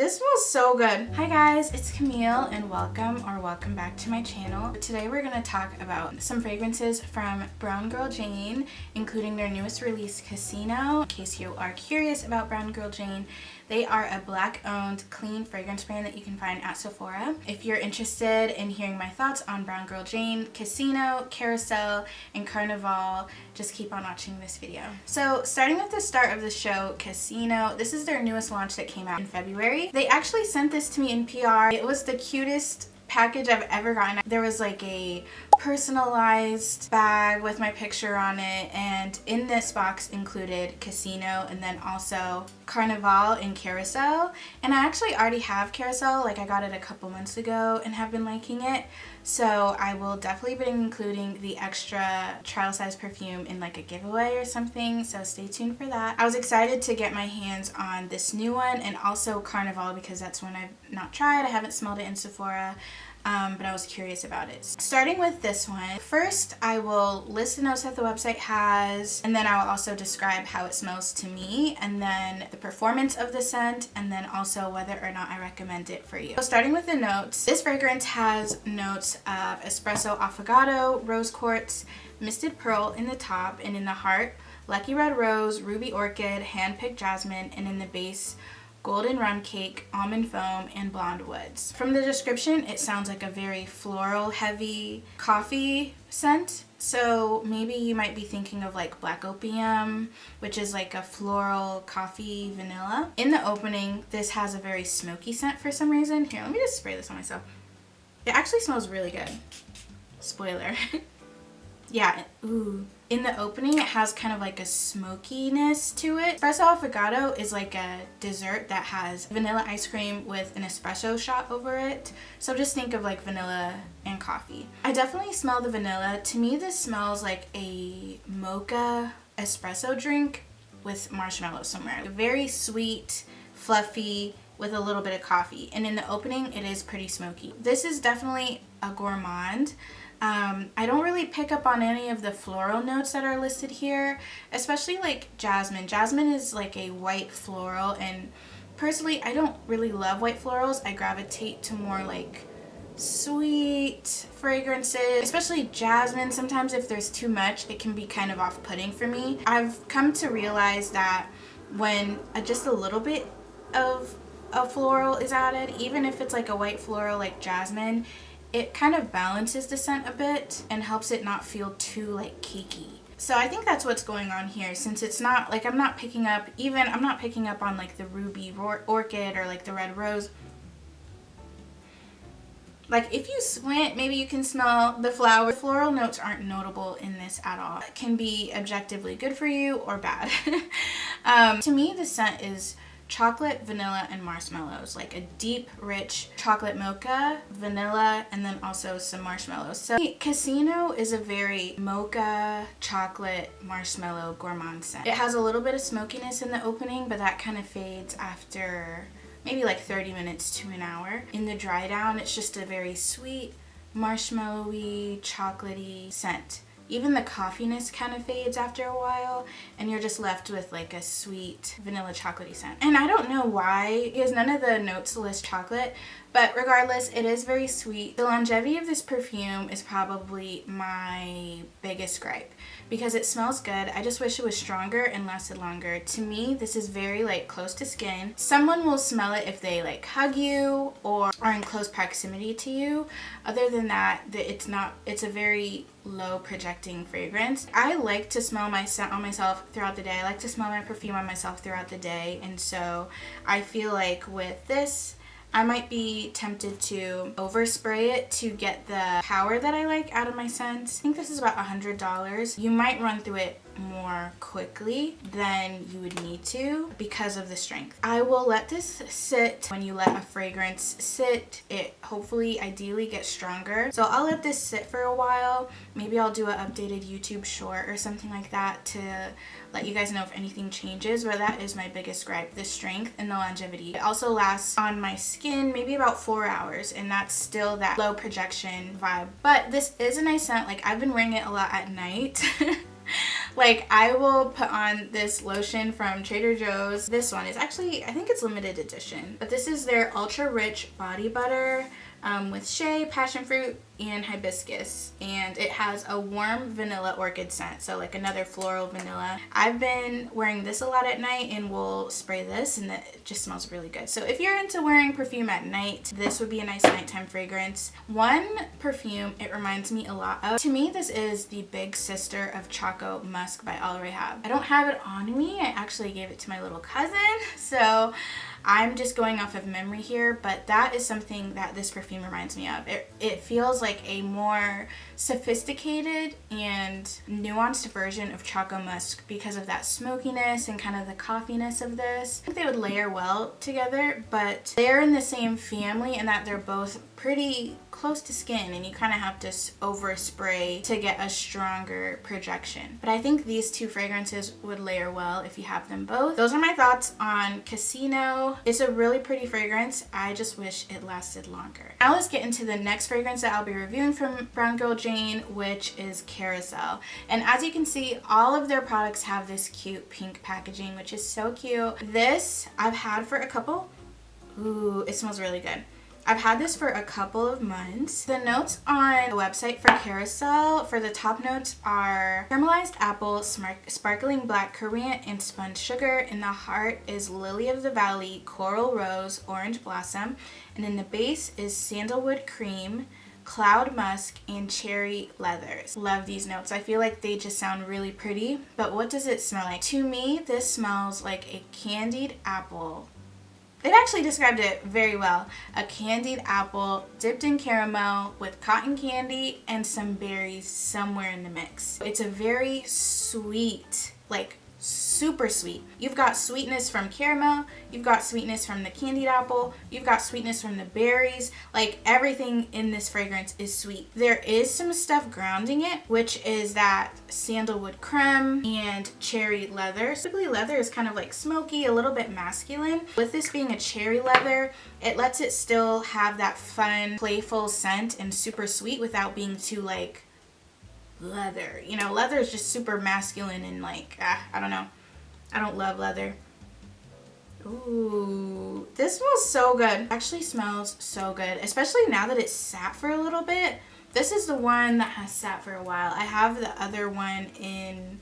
This smells so good. Hi guys, it's Camille and welcome back to my channel. Today we're going to talk about some fragrances from Brown Girl Jane, including their newest release, Casino. In case you are curious about Brown Girl Jane, they are a Black-owned clean fragrance brand that you can find at Sephora. If you're interested in hearing my thoughts on Brown Girl Jane, Casino, Carousel, and Carnivale, just keep on watching this video. So starting with the start of the show, Casino, this is their newest launch that came out in February. They actually sent this to me in PR. It was the cutest package I've ever gotten. There was like a personalized bag with my picture on it, and in this box included Casino and then also Carnivale and Carousel. And I actually already have Carousel, like I got it a couple months ago and have been liking it. So I will definitely be including the extra trial size perfume in like a giveaway or something, so stay tuned for that. I was excited to get my hands on this new one and also Carnivale because that's one I've not tried. I haven't smelled it in Sephora. But I was curious about it. Starting with this one, first I will list the notes that the website has, and then I will also describe how it smells to me, and then the performance of the scent, and then also whether or not I recommend it for you. So starting with the notes, this fragrance has notes of espresso affogato, rose quartz, misted pearl in the top, and in the heart, lucky red rose, ruby orchid, hand-picked jasmine, and in the base, golden rum cake, almond foam, and blonde woods. From the description, it sounds like a very floral, heavy coffee scent. So maybe you might be thinking of like black opium, which is like a floral coffee vanilla. In the opening, this has a very smoky scent for some reason. Here, let me just spray this on myself. It actually smells really good. Spoiler. Yeah, ooh. In the opening, it has kind of like a smokiness to it. Espresso affogato is like a dessert that has vanilla ice cream with an espresso shot over it. So just think of like vanilla and coffee. I definitely smell the vanilla. To me, this smells like a mocha espresso drink with marshmallows somewhere. Very sweet, fluffy, with a little bit of coffee. And in the opening, it is pretty smoky. This is definitely a gourmand. I don't really pick up on any of the floral notes that are listed here, especially like jasmine. Jasmine is like a white floral, and personally I don't really love white florals. I gravitate to more like sweet fragrances, especially jasmine. Sometimes if there's too much, it can be kind of off-putting for me. I've come to realize that when just a little bit of a floral is added, even if it's like a white floral like jasmine, it kind of balances the scent a bit and helps it not feel too like cakey. So I think that's what's going on here, since it's not like I'm not picking up on like the ruby orchid or like the red rose. Like if you squint, maybe you can smell the flower. The floral notes aren't notable in this at all. It can be objectively good for you or bad. To me, the scent is chocolate, vanilla, and marshmallows, like a deep, rich chocolate mocha, vanilla, and then also some marshmallows. So Casino is a very mocha, chocolate, marshmallow gourmand scent. It has a little bit of smokiness in the opening, but that kind of fades after maybe like 30 minutes to an hour. In the dry down, it's just a very sweet, marshmallowy, chocolatey scent. Even the coffeeness kind of fades after a while, and you're just left with like a sweet vanilla chocolatey scent. And I don't know why, because none of the notes list chocolate, but regardless, it is very sweet. The longevity of this perfume is probably my biggest gripe, because it smells good. I just wish it was stronger and lasted longer. To me, this is very like close to skin. Someone will smell it if they like hug you or are in close proximity to you. Other than that, it's a very low projecting fragrance. I like to smell my scent on myself throughout the day. I like to smell my perfume on myself throughout the day, and so I feel like with this, I might be tempted to overspray it to get the power that I like out of my scents. I think this is about $100. You might run through it more quickly than you would need to because of the strength. I will let this sit. When you let a fragrance sit, it hopefully ideally gets stronger. So I'll let this sit for a while. Maybe I'll do an updated YouTube short or something like that to let you guys know if anything changes, but that is my biggest gripe, the strength and the longevity. It also lasts on my skin maybe about 4 hours, and that's still that low projection vibe. But this is a nice scent. Like, I've been wearing it a lot at night. Like, I will put on this lotion from Trader Joe's. This one is actually, I think it's limited edition, but this is their ultra rich body butter with shea, passion fruit, and hibiscus, and it has a warm vanilla orchid scent, so like another floral vanilla. I've been wearing this a lot at night and will spray this, and it just smells really good. So if you're into wearing perfume at night, this would be a nice nighttime fragrance. One perfume it reminds me a lot of, to me this is the big sister of Choco Musk by Al Rehab. I don't have it on me, I actually gave it to my little cousin, so I'm just going off of memory here, but that is something that this perfume reminds me of. It feels like a more sophisticated and nuanced version of Choco Musk because of that smokiness and kind of the coffeeness of this. I think they would layer well together, but they're in the same family in that they're both pretty close to skin, and you kind of have to overspray to get a stronger projection. But I think these two fragrances would layer well if you have them both. Those are my thoughts on Casino. It's a really pretty fragrance. I just wish it lasted longer. Now let's get into the next fragrance that I'll be reviewing from Brown Girl Jane, which is Carousel. And as you can see, all of their products have this cute pink packaging, which is so cute. This I've had for a couple. Ooh, it smells really good. I've had this for a couple of months. The notes on the website for Carousel, for the top notes, are caramelized apple, sparkling black currant, and spun sugar. In the heart is lily of the valley, coral rose, orange blossom. And in the base is sandalwood cream, cloud musk, and cherry leathers. Love these notes. I feel like they just sound really pretty. But what does it smell like? To me, this smells like a candied apple. They've actually described it very well. A candied apple dipped in caramel with cotton candy and some berries somewhere in the mix. It's a very sweet, like super sweet. You've got sweetness from caramel, you've got sweetness from the candied apple, you've got sweetness from the berries. Like, everything in this fragrance is sweet. There is some stuff grounding it, which is that sandalwood creme and cherry leather. Typically leather is kind of like smoky, a little bit masculine. With this being a cherry leather, it lets it still have that fun, playful scent and super sweet without being too like leather. You know, leather is just super masculine and like, I don't know. I don't love leather. Ooh, this smells so good. Actually smells so good, especially now that it's sat for a little bit. This is the one that has sat for a while. I have the other one in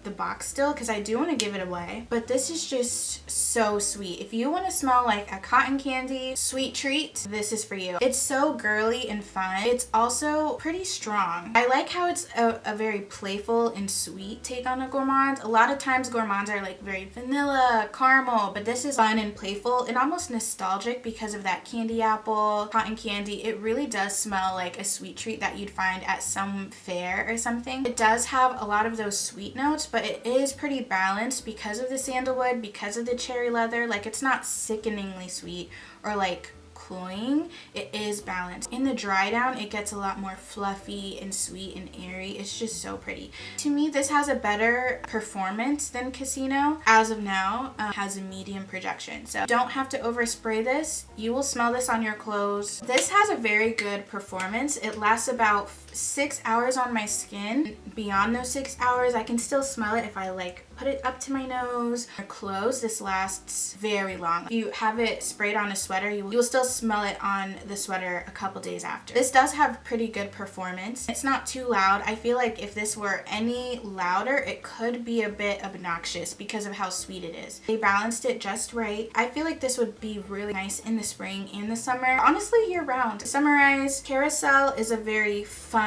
the box still because I do want to give it away, but this is just so sweet. If you want to smell like a cotton candy sweet treat, this is for you. It's so girly and fun. It's also pretty strong. I like how it's a very playful and sweet take on a gourmand. A lot of times gourmands are like very vanilla, caramel, but this is fun and playful and almost nostalgic because of that candy apple, cotton candy. It really does smell like a sweet treat that you'd find at some fair or something. It does have a lot of those sweet notes, but it is pretty balanced because of the sandalwood, because of the cherry leather. Like, it's not sickeningly sweet or like cloying. It is balanced. In the dry down, it gets a lot more fluffy and sweet and airy. It's just so pretty. To me, this has a better performance than Casino. As of now, has a medium projection. So don't have to overspray this. You will smell this on your clothes. This has a very good performance. It lasts about 6 hours on my skin. Beyond those 6 hours, I can still smell it if I like put it up to my nose or clothes. This lasts very long. If you have it sprayed on a sweater, you will still smell it on the sweater a couple days after. This does have pretty good performance. It's not too loud. I feel like if this were any louder, it could be a bit obnoxious because of how sweet it is. They balanced it just right. I feel like this would be really nice in the spring and the summer. Honestly, year round. To summarize, Carousel is a very fun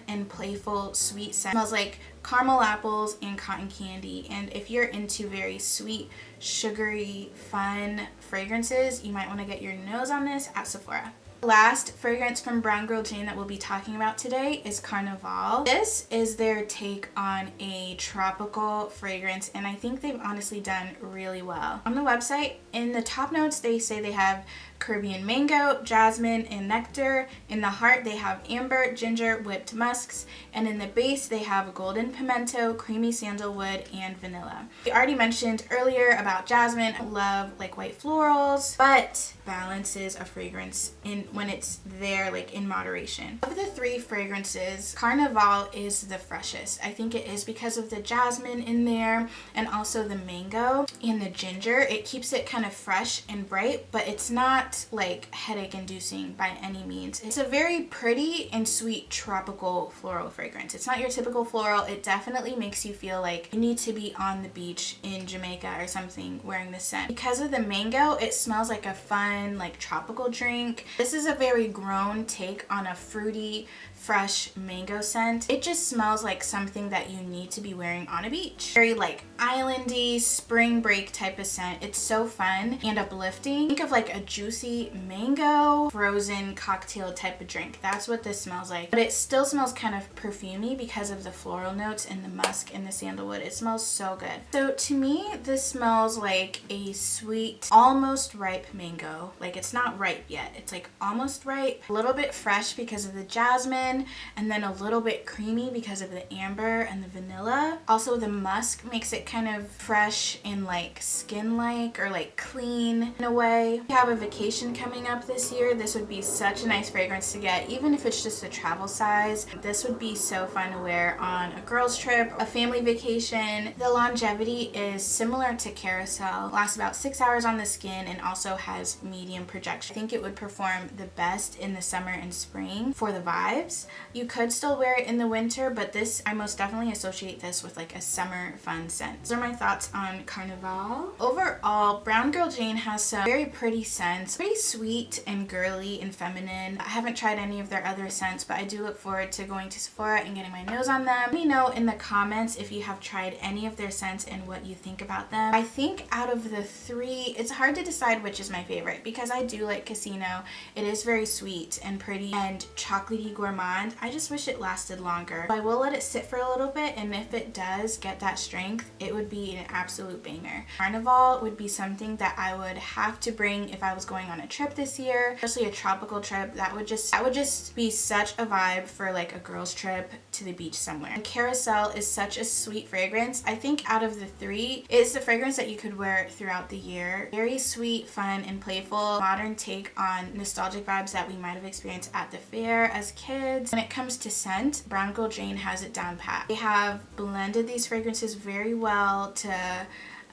and playful sweet scent. It smells like caramel apples and cotton candy, and if you're into very sweet, sugary, fun fragrances, you might want to get your nose on this at Sephora. Last fragrance from Brown Girl Jane that we'll be talking about today is Carnivale. This is their take on a tropical fragrance, and I think they've honestly done really well. On the website, in the top notes, they say they have Caribbean mango, jasmine, and nectar. In the heart, they have amber, ginger, whipped musks, and in the base, they have golden pimento, creamy sandalwood, and vanilla. We already mentioned earlier about jasmine. I love like white florals, but balances a fragrance in when it's there like in moderation. Of the three fragrances, Carnivale is the freshest. I think it is because of the jasmine in there and also the mango and the ginger. It keeps it kind of fresh and bright, but it's not like headache inducing by any means. It's a very pretty and sweet tropical floral fragrance. It's not your typical floral. It definitely makes you feel like you need to be on the beach in Jamaica or something wearing this scent. Because of the mango, it smells like a fun like tropical drink. This is a very grown take on a fruity, fresh mango scent. It just smells like something that you need to be wearing on a beach. Very like islandy, spring break type of scent. It's so fun and uplifting. Think of like a juicy mango frozen cocktail type of drink. That's what this smells like. But it still smells kind of perfumey because of the floral notes and the musk and the sandalwood. It smells so good. So to me, this smells like a sweet, almost ripe mango. Like it's not ripe yet. It's like almost ripe. A little bit fresh because of the jasmine, and then a little bit creamy because of the amber and the vanilla. Also the musk makes it kind of fresh and like skin-like or like clean in a way. If you have a vacation coming up this year, this would be such a nice fragrance to get, even if it's just a travel size. This would be so fun to wear on a girls trip, a family vacation. The longevity is similar to Carousel. Lasts about 6 hours on the skin and also has medium projection. I think it would perform the best in the summer and spring for the vibes. You could still wear it in the winter, but this, I most definitely associate this with like a summer fun scent. Those are my thoughts on Carnivale. Overall, Brown Girl Jane has some very pretty scents, pretty sweet and girly and feminine. I haven't tried any of their other scents, but I do look forward to going to Sephora and getting my nose on them. Let me know in the comments if you have tried any of their scents and what you think about them. I think out of the three, it's hard to decide which is my favorite because I do like Casino. It is very sweet and pretty and chocolatey gourmand. I just wish it lasted longer. So I will let it sit for a little bit, and if it does get that strength, it would be an absolute banger. Carnivale would be something that I would have to bring if I was going on a trip this year, especially a tropical trip. That would just be such a vibe for like a girls trip to the beach somewhere. And Carousel is such a sweet fragrance. I think out of the three, it's the fragrance that you could wear throughout the year. Very sweet, fun, and playful, modern take on nostalgic vibes that we might have experienced at the fair as kids. When it comes to scent, Brown Girl Jane has it down pat. They have blended these fragrances very well to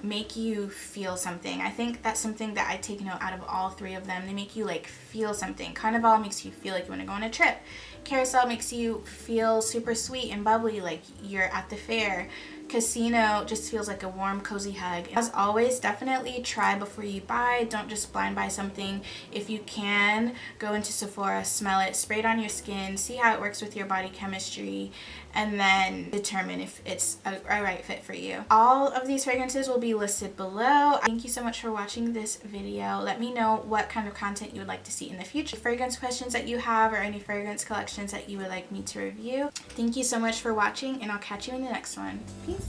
make you feel something. I think that's something that I take note out of all three of them. They make you like feel something. Carnival makes you feel like you want to go on a trip. Carousel makes you feel super sweet and bubbly like you're at the fair. Casino just feels like a warm, cozy hug. As always, definitely try before you buy. Don't just blind buy something. If you can, go into Sephora, smell it, spray it on your skin, see how it works with your body chemistry, and then determine if it's a right fit for you. All of these fragrances will be listed below. Thank you so much for watching this video. Let me know what kind of content you would like to see in the future. Fragrance questions that you have or any fragrance collections that you would like me to review. Thank you so much for watching, and I'll catch you in the next one. Peace.